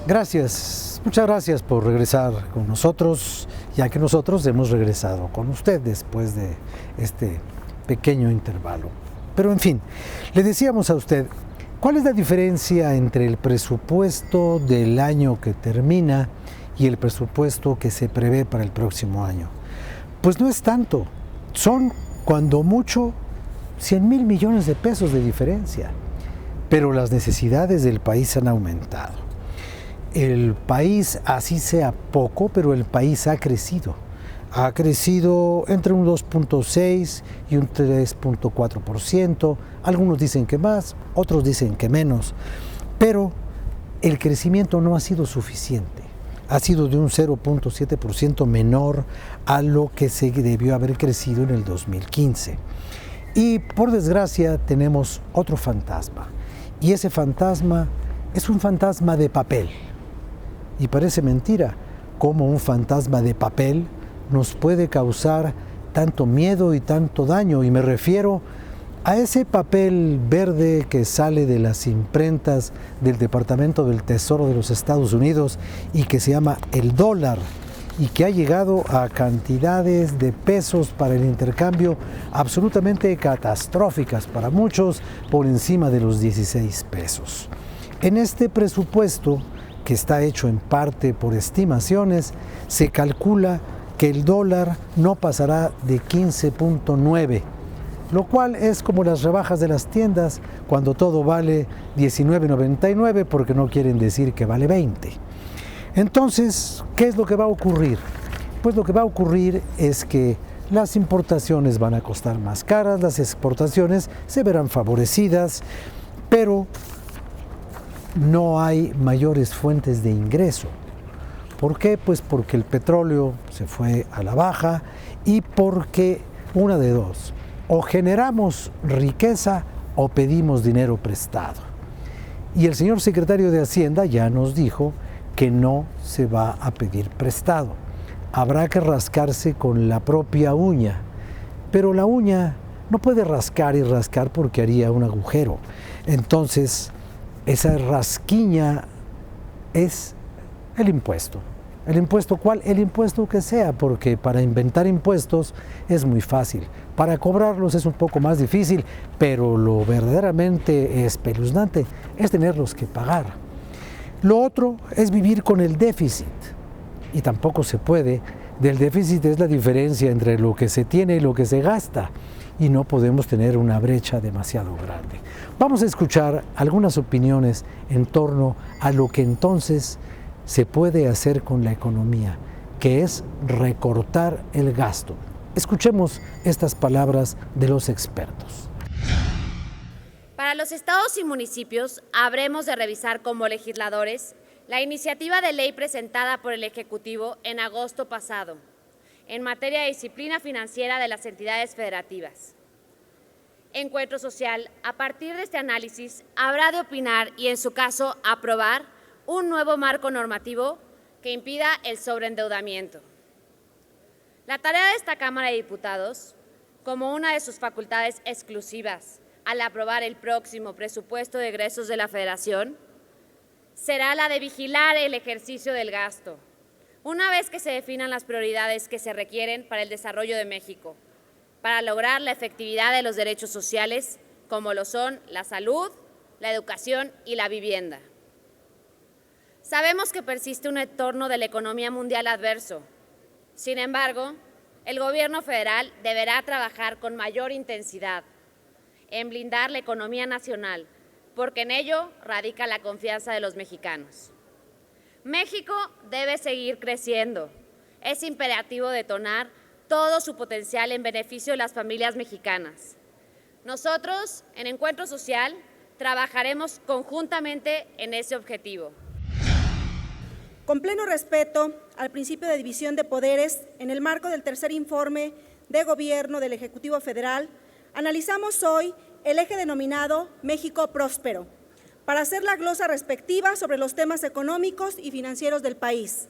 Gracias, muchas gracias por regresar con nosotros, ya que nosotros hemos regresado con usted después de este pequeño intervalo. Pero en fin, le decíamos a usted, ¿cuál es la diferencia entre el presupuesto del año que termina y el presupuesto que se prevé para el próximo año? Pues no es tanto, son cuando mucho 100,000 millones de pesos de diferencia, pero las necesidades del país han aumentado. El país, así sea poco, pero el país ha crecido entre un 2.6 y un 3.4%, algunos dicen que más, otros dicen que menos, pero el crecimiento no ha sido suficiente, ha sido de un 0.7% menor a lo que se debió haber crecido en el 2015. Y por desgracia tenemos otro fantasma, y ese fantasma es un fantasma de papel. Y parece mentira cómo un fantasma de papel nos puede causar tanto miedo y tanto daño, y me refiero a ese papel verde que sale de las imprentas del Departamento del Tesoro de los Estados Unidos y que se llama el dólar, y que ha llegado a cantidades de pesos para el intercambio absolutamente catastróficas para muchos, por encima de los 16 pesos. En este presupuesto, que está hecho en parte por estimaciones, se calcula que el dólar no pasará de 15.9, lo cual es como las rebajas de las tiendas cuando todo vale 19.99 porque no quieren decir que vale 20. Entonces, ¿qué es lo que va a ocurrir? Pues lo que va a ocurrir es que las importaciones van a costar más caras, las exportaciones se verán favorecidas, pero no hay mayores fuentes de ingreso. ¿Por qué? Pues porque el petróleo se fue a la baja y porque una de dos, o generamos riqueza o pedimos dinero prestado. Y el señor secretario de Hacienda ya nos dijo que no se va a pedir prestado. Habrá que rascarse con la propia uña, pero la uña no puede rascar y rascar porque haría un agujero. Entonces, esa rasquiña es el impuesto. ¿El impuesto cuál? El impuesto que sea, porque para inventar impuestos es muy fácil. Para cobrarlos es un poco más difícil, pero lo verdaderamente espeluznante es tenerlos que pagar. Lo otro es vivir con el déficit, y tampoco se puede. Del déficit es la diferencia entre lo que se tiene y lo que se gasta, y no podemos tener una brecha demasiado grande. Vamos a escuchar algunas opiniones en torno a lo que entonces se puede hacer con la economía, que es recortar el gasto. Escuchemos estas palabras de los expertos. Para los estados y municipios, habremos de revisar como legisladores la iniciativa de ley presentada por el Ejecutivo en agosto pasado, en materia de disciplina financiera de las entidades federativas. Encuentro Social, a partir de este análisis, habrá de opinar y, en su caso, aprobar un nuevo marco normativo que impida el sobreendeudamiento. La tarea de esta Cámara de Diputados, como una de sus facultades exclusivas al aprobar el próximo presupuesto de egresos de la Federación, será la de vigilar el ejercicio del gasto, una vez que se definan las prioridades que se requieren para el desarrollo de México, para lograr la efectividad de los derechos sociales, como lo son la salud, la educación y la vivienda. Sabemos que persiste un entorno de la economía mundial adverso. Sin embargo, el Gobierno federal deberá trabajar con mayor intensidad en blindar la economía nacional, porque en ello radica la confianza de los mexicanos. México debe seguir creciendo. Es imperativo detonar todo su potencial en beneficio de las familias mexicanas. Nosotros, en Encuentro Social, trabajaremos conjuntamente en ese objetivo. Con pleno respeto al principio de división de poderes, en el marco del tercer informe de gobierno del Ejecutivo Federal, analizamos hoy el eje denominado México Próspero, para hacer la glosa respectiva sobre los temas económicos y financieros del país.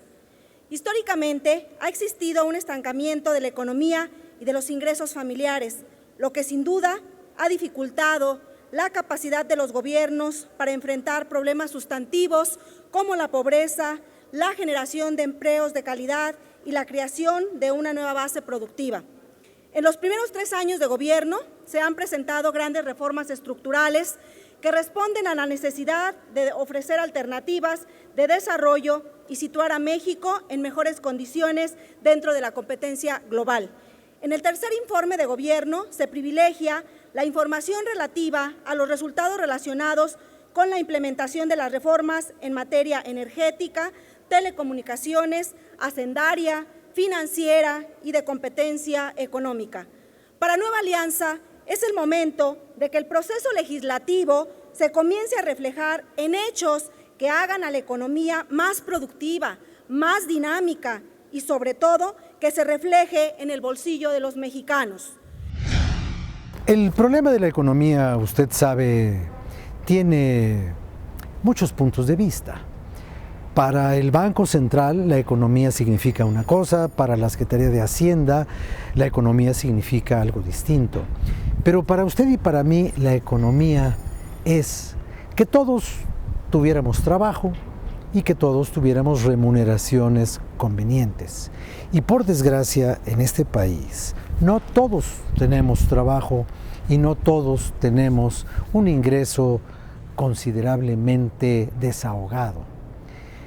Históricamente, ha existido un estancamiento de la economía y de los ingresos familiares, lo que sin duda ha dificultado la capacidad de los gobiernos para enfrentar problemas sustantivos como la pobreza, la generación de empleos de calidad y la creación de una nueva base productiva. En los primeros 3 años de gobierno se han presentado grandes reformas estructurales que responden a la necesidad de ofrecer alternativas de desarrollo y situar a México en mejores condiciones dentro de la competencia global. En el tercer informe de gobierno se privilegia la información relativa a los resultados relacionados con la implementación de las reformas en materia energética, telecomunicaciones, hacendaria, financiera y de competencia económica. Para Nueva Alianza, es el momento de que el proceso legislativo se comience a reflejar en hechos que hagan a la economía más productiva, más dinámica y, sobre todo, que se refleje en el bolsillo de los mexicanos. El problema de la economía, usted sabe, tiene muchos puntos de vista. Para el Banco Central la economía significa una cosa, para la Secretaría de Hacienda la economía significa algo distinto. Pero para usted y para mí la economía es que todos tuviéramos trabajo y que todos tuviéramos remuneraciones convenientes. Y por desgracia en este país no todos tenemos trabajo y no todos tenemos un ingreso considerablemente desahogado.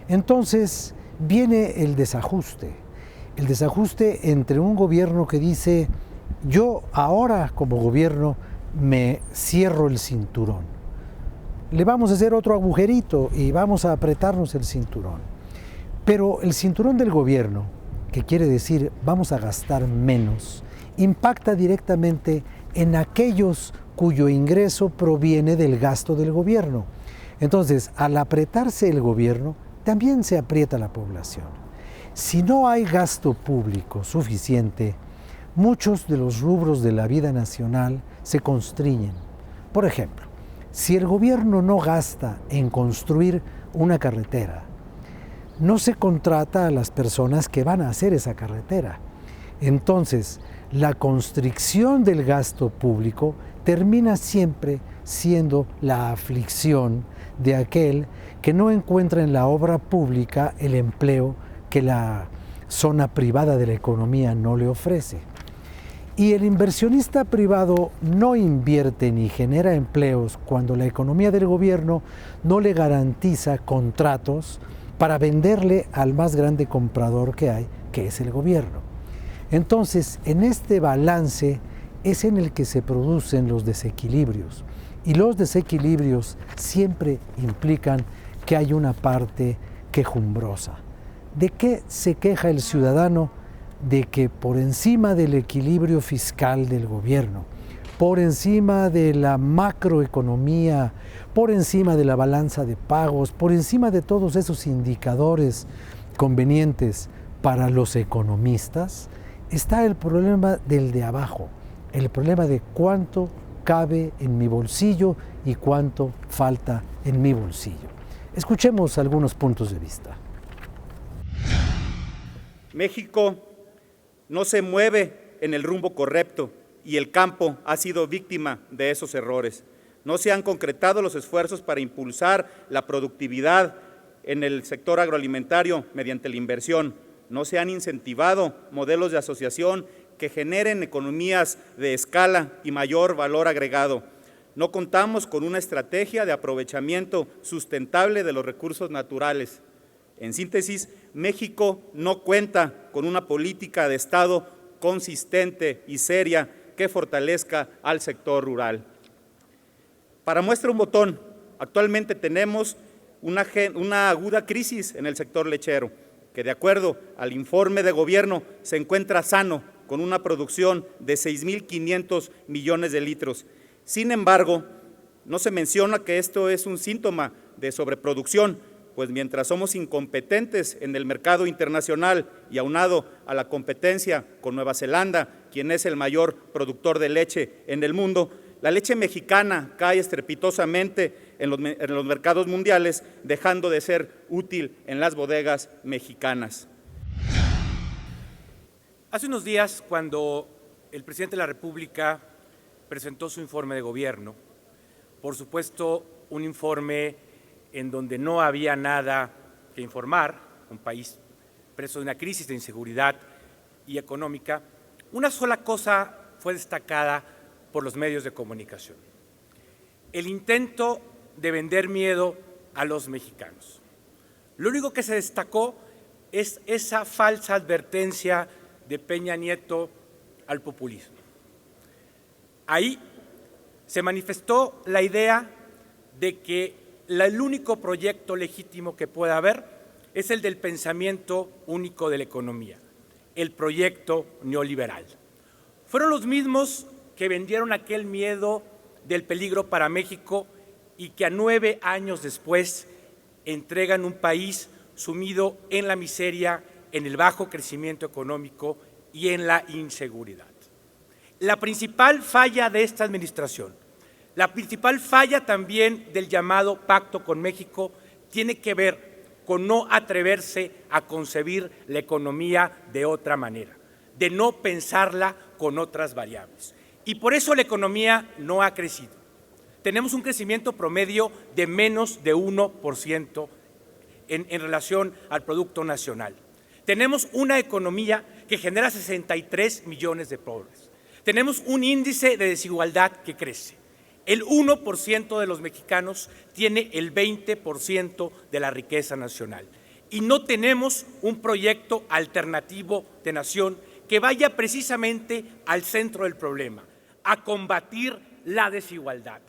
Entonces viene el desajuste entre un gobierno que dice: yo ahora como gobierno me cierro el cinturón, le vamos a hacer otro agujerito y vamos a apretarnos el cinturón. Pero el cinturón del gobierno, que quiere decir vamos a gastar menos, impacta directamente en aquellos cuyo ingreso proviene del gasto del gobierno. Entonces, al apretarse el gobierno, también se aprieta la población. Si no hay gasto público suficiente, muchos de los rubros de la vida nacional se constriñen. Por ejemplo, si el gobierno no gasta en construir una carretera, no se contrata a las personas que van a hacer esa carretera. Entonces, la constricción del gasto público termina siempre siendo la aflicción de aquel que no encuentra en la obra pública el empleo que la zona privada de la economía no le ofrece. Y el inversionista privado no invierte ni genera empleos cuando la economía del gobierno no le garantiza contratos para venderle al más grande comprador que hay, que es el gobierno. Entonces, en este balance es en el que se producen los desequilibrios. Y los desequilibrios siempre implican que hay una parte quejumbrosa. ¿De qué se queja el ciudadano? De que por encima del equilibrio fiscal del gobierno, por encima de la macroeconomía, por encima de la balanza de pagos, por encima de todos esos indicadores convenientes para los economistas, está el problema del de abajo, el problema de cuánto cabe en mi bolsillo y cuánto falta en mi bolsillo. Escuchemos algunos puntos de vista. México no se mueve en el rumbo correcto y el campo ha sido víctima de esos errores. No se han concretado los esfuerzos para impulsar la productividad en el sector agroalimentario mediante la inversión. No se han incentivado modelos de asociación que generen economías de escala y mayor valor agregado. No contamos con una estrategia de aprovechamiento sustentable de los recursos naturales. En síntesis, México no cuenta con una política de Estado consistente y seria que fortalezca al sector rural. Para muestra un botón, actualmente tenemos una aguda crisis en el sector lechero, que de acuerdo al informe de gobierno se encuentra sano, con una producción de 6.500 millones de litros. Sin embargo, no se menciona que esto es un síntoma de sobreproducción, pues mientras somos incompetentes en el mercado internacional y aunado a la competencia con Nueva Zelanda, quien es el mayor productor de leche en el mundo, la leche mexicana cae estrepitosamente en los mercados mundiales, dejando de ser útil en las bodegas mexicanas. Hace unos días, cuando el presidente de la República presentó su informe de gobierno, Por supuesto, un informe en donde no había nada que informar, un país preso de una crisis de inseguridad y económica. Una sola cosa fue destacada por los medios de comunicación: el intento de vender miedo a los mexicanos. Lo único que se destacó es esa falsa advertencia de Peña Nieto al populismo. Ahí se manifestó la idea de que el único proyecto legítimo que puede haber es el del pensamiento único de la economía, el proyecto neoliberal. Fueron los mismos que vendieron aquel miedo del peligro para México y que a 9 años después entregan un país sumido en la miseria, en el bajo crecimiento económico y en la inseguridad. La principal falla de esta administración, la principal falla también del llamado Pacto con México, tiene que ver con no atreverse a concebir la economía de otra manera, de no pensarla con otras variables. Y por eso la economía no ha crecido. Tenemos un crecimiento promedio de menos de 1% en relación al Producto Nacional. Tenemos una economía que genera 63 millones de pobres. Tenemos un índice de desigualdad que crece. El 1% de los mexicanos tiene el 20% de la riqueza nacional. Y no tenemos un proyecto alternativo de nación que vaya precisamente al centro del problema, a combatir la desigualdad.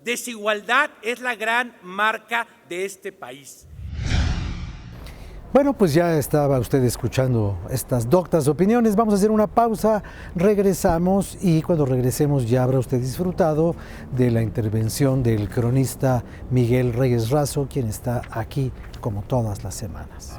Desigualdad es la gran marca de este país. Bueno, pues ya estaba usted escuchando estas doctas opiniones. Vamos a hacer una pausa, regresamos y cuando regresemos ya habrá usted disfrutado de la intervención del cronista Miguel Reyes Razo, quien está aquí como todas las semanas.